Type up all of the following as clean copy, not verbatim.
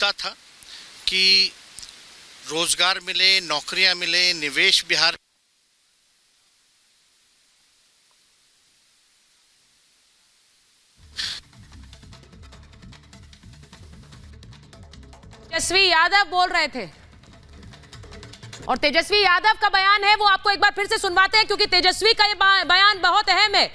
सोचता था कि रोजगार मिले, नौकरियां मिले, निवेश बिहार तेजस्वी यादव बोल रहे थे और तेजस्वी यादव का बयान है वो आपको एक बार फिर से सुनवाते हैं क्योंकि तेजस्वी का ये बयान बहुत अहम है।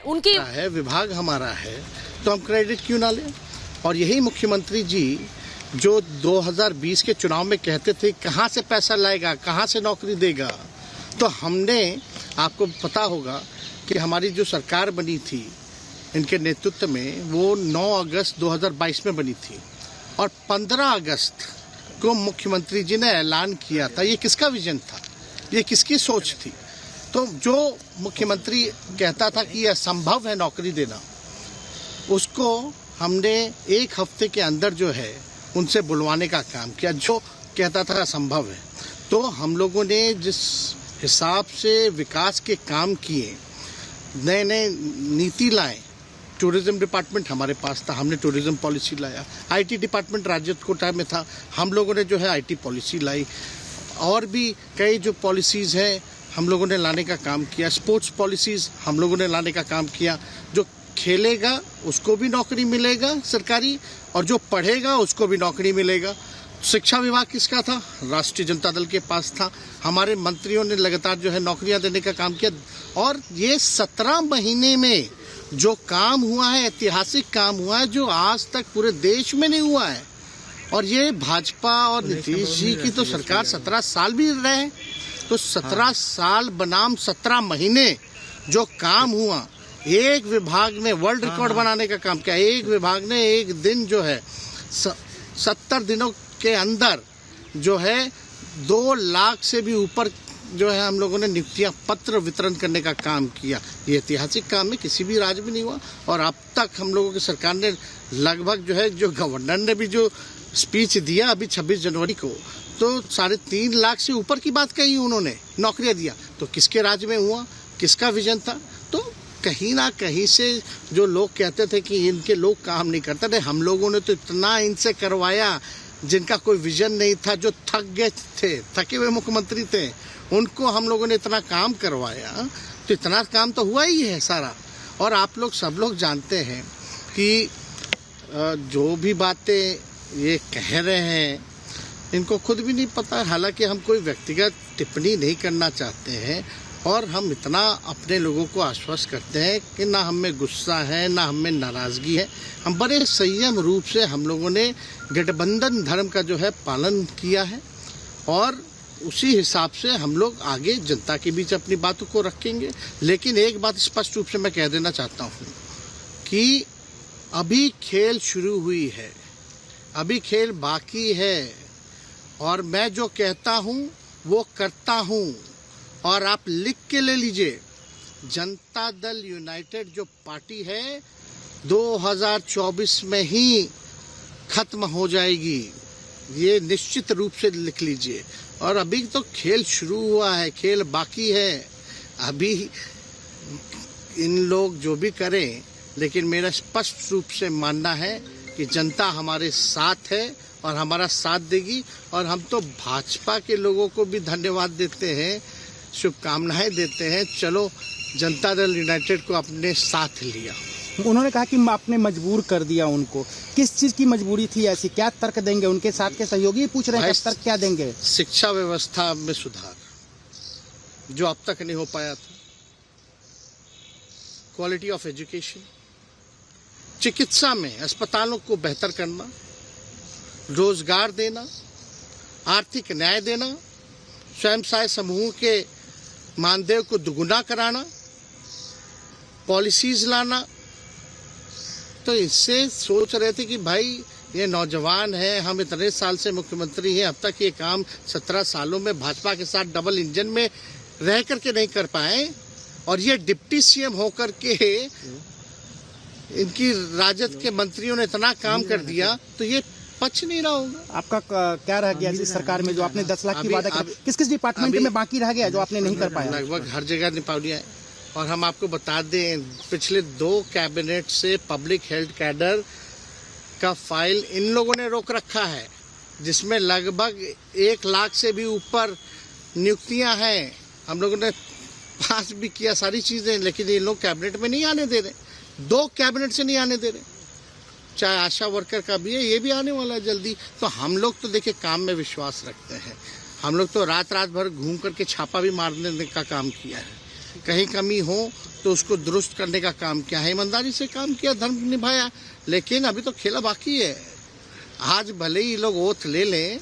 उनकी है विभाग हमारा है तो हम क्रेडिट क्यों ना लें। और यही मुख्यमंत्री जी जो 2020 के चुनाव में कहते थे कहां से पैसा लाएगा, कहां से नौकरी देगा, तो हमने, आपको पता होगा कि हमारी जो सरकार बनी थी इनके नेतृत्व में वो 9 अगस्त 2022 में बनी थी और 15 अगस्त को मुख्यमंत्री जी ने ऐलान किया था। ये किसका विजन था, ये किसकी सोच थी? तो जो मुख्यमंत्री कहता था कि यह संभव है नौकरी देना, उसको हमने एक हफ्ते के अंदर जो है उनसे बुलवाने का काम किया। जो कहता था असंभव है, तो हम लोगों ने जिस हिसाब से विकास के काम किए, नए नए नीति लाए, टूरिज्म डिपार्टमेंट हमारे पास था, हमने टूरिज्म पॉलिसी लाया। आईटी डिपार्टमेंट राज्य कोटा में था, हम लोगों ने जो है आईटी पॉलिसी लाई। और भी कई जो पॉलिसीज़ हैं हम लोगों ने लाने का काम किया। स्पोर्ट्स पॉलिसीज़ हम लोगों ने लाने का काम किया। जो खेलेगा उसको भी नौकरी मिलेगा सरकारी, और जो पढ़ेगा उसको भी नौकरी मिलेगा। शिक्षा विभाग किसका था? राष्ट्रीय जनता दल के पास था। हमारे मंत्रियों ने लगातार जो है नौकरियां देने का काम किया। और ये 17 महीने में जो काम हुआ है, ऐतिहासिक काम हुआ है, जो आज तक पूरे देश में नहीं हुआ है। और ये भाजपा और नीतीश जी की तो सरकार 17 साल भी रहे, तो 17 साल बनाम 17 महीने जो काम हुआ, एक विभाग ने वर्ल्ड रिकॉर्ड बनाने का काम किया। एक विभाग ने एक दिन जो है 70 दिनों के अंदर जो है 2 लाख से भी ऊपर जो है हम लोगों ने नियुक्तियां पत्र वितरण करने का काम किया। ये ऐतिहासिक काम है, किसी भी राज्य में नहीं हुआ। और अब तक हम लोगों की सरकार ने लगभग जो है, जो गवर्नर ने भी जो स्पीच दिया अभी 26 जनवरी को, तो 3.5 लाख से ऊपर की बात कही उन्होंने, नौकरियां दिया। तो किसके राज्य में हुआ, किसका विजन था? तो कहीं ना कहीं से जो लोग कहते थे कि इनके लोग काम नहीं करते थे, हम लोगों ने तो इतना इनसे करवाया जिनका कोई विजन नहीं था, जो थक गए थे, थके हुए मुख्यमंत्री थे, उनको हम लोगों ने इतना काम करवाया। तो इतना काम तो हुआ ही है सारा। और आप लोग सब लोग जानते हैं कि जो भी बातें ये कह रहे हैं इनको खुद भी नहीं पता। हालांकि हम कोई व्यक्तिगत टिप्पणी नहीं करना चाहते हैं और हम इतना अपने लोगों को आश्वस्त करते हैं कि ना हम में गुस्सा है, ना हम में नाराज़गी है। हम बड़े संयम रूप से हम लोगों ने गठबंधन धर्म का जो है पालन किया है और उसी हिसाब से हम लोग आगे जनता के बीच अपनी बातों को रखेंगे। लेकिन एक बात स्पष्ट रूप से मैं कह देना चाहता हूँ कि अभी खेल शुरू हुई है, अभी खेल बाकी है और मैं जो कहता हूँ वो करता हूँ। और आप लिख के ले लीजिए, जनता दल यूनाइटेड जो पार्टी है 2024 में ही खत्म हो जाएगी, ये निश्चित रूप से लिख लीजिए। और अभी तो खेल शुरू हुआ है, खेल बाकी है। अभी इन लोग जो भी करें, लेकिन मेरा स्पष्ट रूप से मानना है कि जनता हमारे साथ है और हमारा साथ देगी। और हम तो भाजपा के लोगों को भी धन्यवाद देते हैं, शुभकामनाएं देते हैं। चलो, जनता दल यूनाइटेड को अपने साथ लिया। उन्होंने कहा कि आपने मजबूर कर दिया उनको। किस चीज़ की मजबूरी थी ऐसी? क्या तर्क देंगे? उनके साथ के सहयोगी पूछ रहे हैं, तर्क क्या देंगे? शिक्षा व्यवस्था में सुधार जो अब तक नहीं हो पाया था, क्वालिटी ऑफ एजुकेशन, चिकित्सा में अस्पतालों को बेहतर करना, रोजगार देना, आर्थिक न्याय देना, स्वयं सहायता समूह के मानदेय को दुगुना कराना, पॉलिसीज लाना। तो इससे सोच रहे थे कि भाई ये नौजवान है, हम इतने साल से मुख्यमंत्री हैं, अब तक ये काम 17 सालों में भाजपा के साथ डबल इंजन में रह करके नहीं कर पाए और ये डिप्टी सीएम होकर के इनकी राजद के मंत्रियों ने इतना काम कर दिया, तो ये पच नहीं रहा होगा। आपका क्या रह गया इस सरकार में जो आपने 10 लाख की वादा किया? किस किस डिपार्टमेंट में बाकी रह गया जो आपने नहीं कर पाया? लगभग हर जगह निपा लिया है। और हम आपको बता दें, पिछले 2 कैबिनेट से पब्लिक हेल्थ कैडर का फाइल इन लोगों ने रोक रखा है, जिसमें लगभग 1 लाख से भी ऊपर नियुक्तियां हैं। हम लोगों ने पास भी किया सारी चीज़ें, लेकिन ये लोग कैबिनेट में नहीं आने दे रहे। 2 कैबिनेट से नहीं आने दे रहे। चाहे आशा वर्कर का भी है, ये भी आने वाला है जल्दी। तो हम लोग तो देखिए काम में विश्वास रखते हैं। हम लोग तो रात भर घूम करके छापा भी मारने का काम किया है। कहीं कमी हो तो उसको दुरुस्त करने का काम किया है, ईमानदारी से काम किया, धर्म निभाया। लेकिन अभी तो खेला बाकी है। आज भले ही ये लोग ओथ ले लें,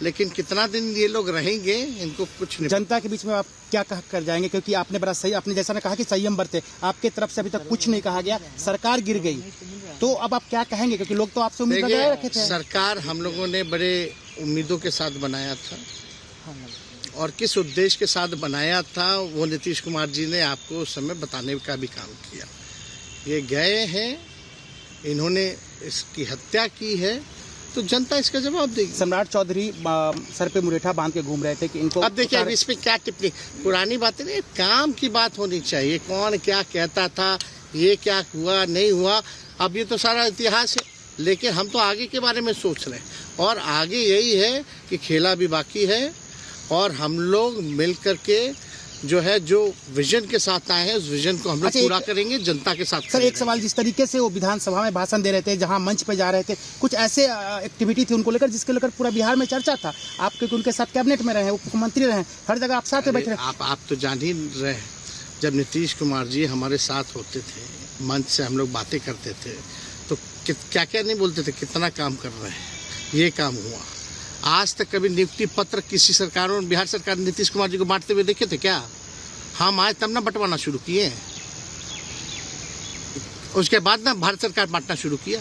लेकिन कितना दिन ये लोग रहेंगे, इनको कुछ नहीं। जनता के बीच में आप क्या कह कर जाएंगे, क्योंकि आपने बड़ा सही, आपने जैसा ने कहा कि संयम बरते, आपके तरफ से अभी तक कुछ नहीं कहा गया, सरकार गिर गई, तो अब आप क्या कहेंगे, क्योंकि लोग तो आपसे उम्मीद लगाए रखे थे। सरकार हम लोगों ने बड़े उम्मीदों के साथ बनाया था, और किस उद्देश्य के साथ बनाया था वो नीतीश कुमार जी ने आपको उस समय बताने का भी काम किया। ये गए हैं, इन्होंने इसकी हत्या की है, तो जनता इसका जवाब देगी। सम्राट चौधरी सर पे मुरेठा बांध के घूम रहे थे कि इनको, अब देखिए, अब इस पे क्या टिप्पणी, पुरानी बातें नहीं, काम की बात होनी चाहिए। कौन क्या कहता था, ये क्या हुआ नहीं हुआ, अब ये तो सारा इतिहास है। लेकिन हम तो आगे के बारे में सोच रहे हैं, और आगे यही है कि खेला भी बाकी है, और हम लोग मिल करके जो है, जो विजन के साथ आए हैं, उस विजन को हम लोग पूरा करेंगे जनता के साथ। सर एक सवाल, जिस तरीके से वो विधानसभा में भाषण दे रहे थे, जहां मंच पे जा रहे थे, कुछ ऐसे एक्टिविटी थी उनको लेकर जिसके लेकर पूरा बिहार में चर्चा था। आप क्योंकि उनके साथ कैबिनेट में रहे, मुख्यमंत्री रहे, हर जगह आप साथ बैठे रहे। आप तो जान ही रहे, जब नीतीश कुमार जी हमारे साथ होते थे, मंच से हम लोग बातें करते थे, तो क्या क्या नहीं बोलते थे, कितना काम कर रहे हैं, ये काम हुआ। आज तक कभी नियुक्ति पत्र किसी सरकारों ने, बिहार सरकार ने नीतीश कुमार जी को बांटते हुए देखे थे क्या? हम आए तब ना बंटवाना शुरू किए, उसके बाद ना भारत सरकार बांटना शुरू किया।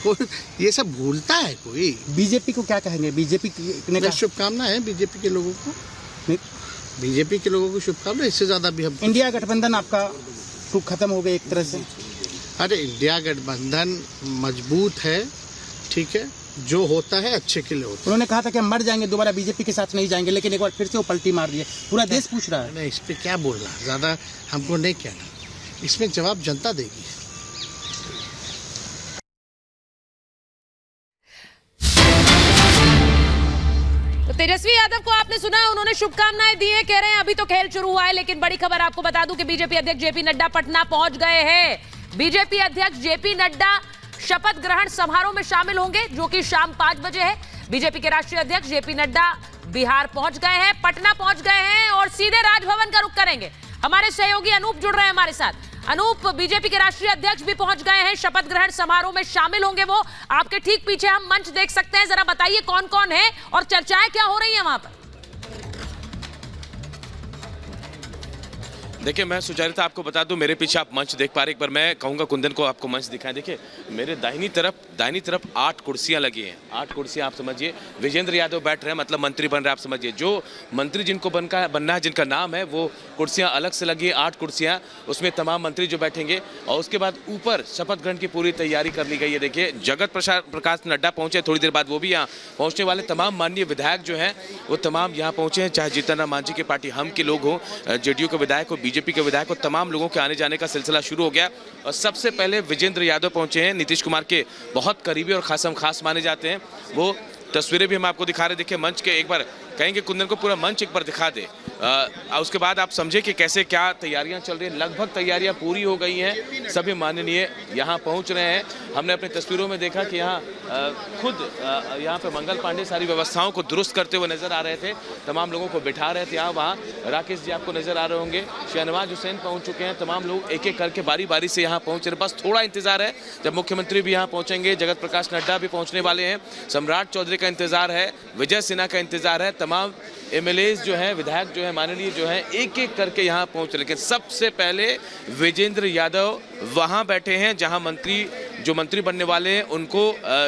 कोई ये सब भूलता है कोई? बीजेपी को क्या कहेंगे? बीजेपी ने शुभकामना है बीजेपी के लोगों को, बीजेपी के लोगों को शुभकामना। इससे ज्यादा भी हम, इंडिया गठबंधन आपका खत्म हो गया एक तरह से। अरे इंडिया गठबंधन मजबूत है, ठीक है, जो होता है अच्छे के लिए होता है। उन्होंने कहा था कि हम मर जाएंगे, दोबारा बीजेपी के साथ नहीं जाएंगे, लेकिन एक बार फिर से वो पलटी मार दिए। पूरा देश पूछ रहा है। नहीं, इस पे क्या बोलना, ज्यादा हमको नहीं कहना, इसमें जवाब जनता देगी। तो तेजस्वी यादव को आपने सुना, उन्होंने शुभकामनाएं दी हैं, कह रहे हैं अभी तो खेल शुरू हुआ है। लेकिन बड़ी खबर आपको बता दूं कि बीजेपी अध्यक्ष जेपी नड्डा पटना पहुंच गए हैं। बीजेपी अध्यक्ष जेपी नड्डा शपथ ग्रहण समारोह में शामिल होंगे, जो कि शाम 5 बजे है। बीजेपी के राष्ट्रीय अध्यक्ष जेपी नड्डा बिहार पहुंच गए हैं, पटना पहुंच गए हैं और सीधे राजभवन का रुख करेंगे। हमारे सहयोगी अनूप जुड़ रहे हैं हमारे साथ। अनूप, बीजेपी के राष्ट्रीय अध्यक्ष भी पहुंच गए हैं, शपथ ग्रहण समारोह में शामिल होंगे वो। आपके ठीक पीछे हम मंच देख सकते हैं, जरा बताइए कौन कौन है और चर्चाएं क्या हो रही है वहां पर। देखिए, मैं सुचारिता आपको बता दूं, मेरे पीछे आप मंच देख पा रहे हैं। एक बार मैं कहूंगा कुंदन को आपको मंच दिखाएं। देखिए, मेरे दाहिनी तरफ 8 कुर्सियां लगी हैं। 8 कुर्सियां आप समझिए, विजेंद्र यादव बैठ रहे हैं, मतलब मंत्री बन रहे हैं। आप समझिए, जो मंत्री जिनको बनना है, जिनका नाम है, वो कुर्सियां अलग से लगी है। 8 कुर्सियां, उसमें तमाम मंत्री जो बैठेंगे। और उसके बाद ऊपर शपथ ग्रहण की पूरी तैयारी कर ली गई है। देखिए, जगत प्रकाश नड्डा पहुंचे, थोड़ी देर बाद वो भी यहाँ पहुंचने वाले। तमाम माननीय विधायक जो हैं वो तमाम यहाँ पहुंचे हैं, चाहे जीतन राम मांझी की पार्टी हम के लोग हों, जेडीयू के विधायक हो, बीजेपी के विधायक हो, तमाम लोगों के आने जाने का सिलसिला शुरू हो गया। और सबसे पहले विजेंद्र यादव पहुंचे हैं, नीतीश कुमार के बहुत करीबी और खास माने जाते हैं। वो तस्वीरें भी हम आपको दिखा रहे। देखिए, मंच के एक बार कहेंगे कुंदन को पूरा मंच एक बार दिखा दे, उसके बाद आप समझे कि कैसे क्या तैयारियां चल रही हैं। लगभग तैयारियां पूरी हो गई हैं, सभी माननीय यहाँ पहुँच रहे हैं। हमने अपनी तस्वीरों में देखा कि यहाँ खुद यहाँ पे मंगल पांडे सारी व्यवस्थाओं को दुरुस्त करते हुए नजर आ रहे थे, तमाम लोगों को बिठा रहे थे। यहाँ वहाँ राकेश जी आपको नजर आ रहे होंगे, शहनवाज हुसैन पहुँच चुके हैं। तमाम लोग एक एक करके बारी बारी से यहाँ पहुँच रहे। बस थोड़ा इंतजार है, जब मुख्यमंत्री भी यहाँ पहुँचेंगे, जगत प्रकाश नड्डा भी पहुँचने वाले हैं, सम्राट चौधरी का इंतजार है, विजय सिन्हा का इंतजार है, तमाम एमएलए जो हैं, विधायक जो हैं, माननीय जो हैं, एक एक करके यहाँ पहुँच। लेकिन सबसे पहले विजेंद्र यादव वहाँ बैठे हैं जहाँ जो मंत्री बनने वाले हैं उनको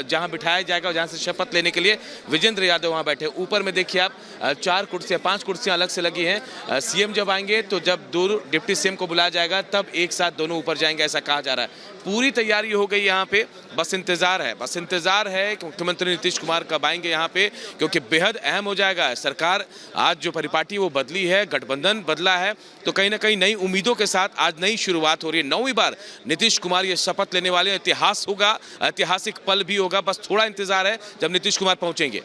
जहाँ बिठाया जाएगा, जहाँ से शपथ लेने के लिए विजेंद्र यादव वहाँ बैठे। ऊपर में देखिए आप 5 कुर्सियाँ अलग से लगी हैं। सीएम जब आएंगे तो जब दूर डिप्टी सीएम को बुलाया जाएगा तब एक साथ दोनों ऊपर जाएंगे, ऐसा कहा जा रहा है। पूरी तैयारी हो गई यहाँ पे, बस इंतजार है कि मुख्यमंत्री नीतीश कुमार कब आएंगे यहाँ पे, क्योंकि बेहद अहम हो जाएगा। सरकार आज जो परिपाटी वो बदली है, गठबंधन बदला है, तो कहीं ना कहीं नई उम्मीदों के साथ आज नई शुरुआत हो रही है। 9वीं बार नीतीश कुमार ये शपथ लेने वाले हैं। इतिहास होगा, ऐतिहासिक पल भी होगा। बस थोड़ा इंतजार है जब नीतीश कुमार पहुंचेंगे।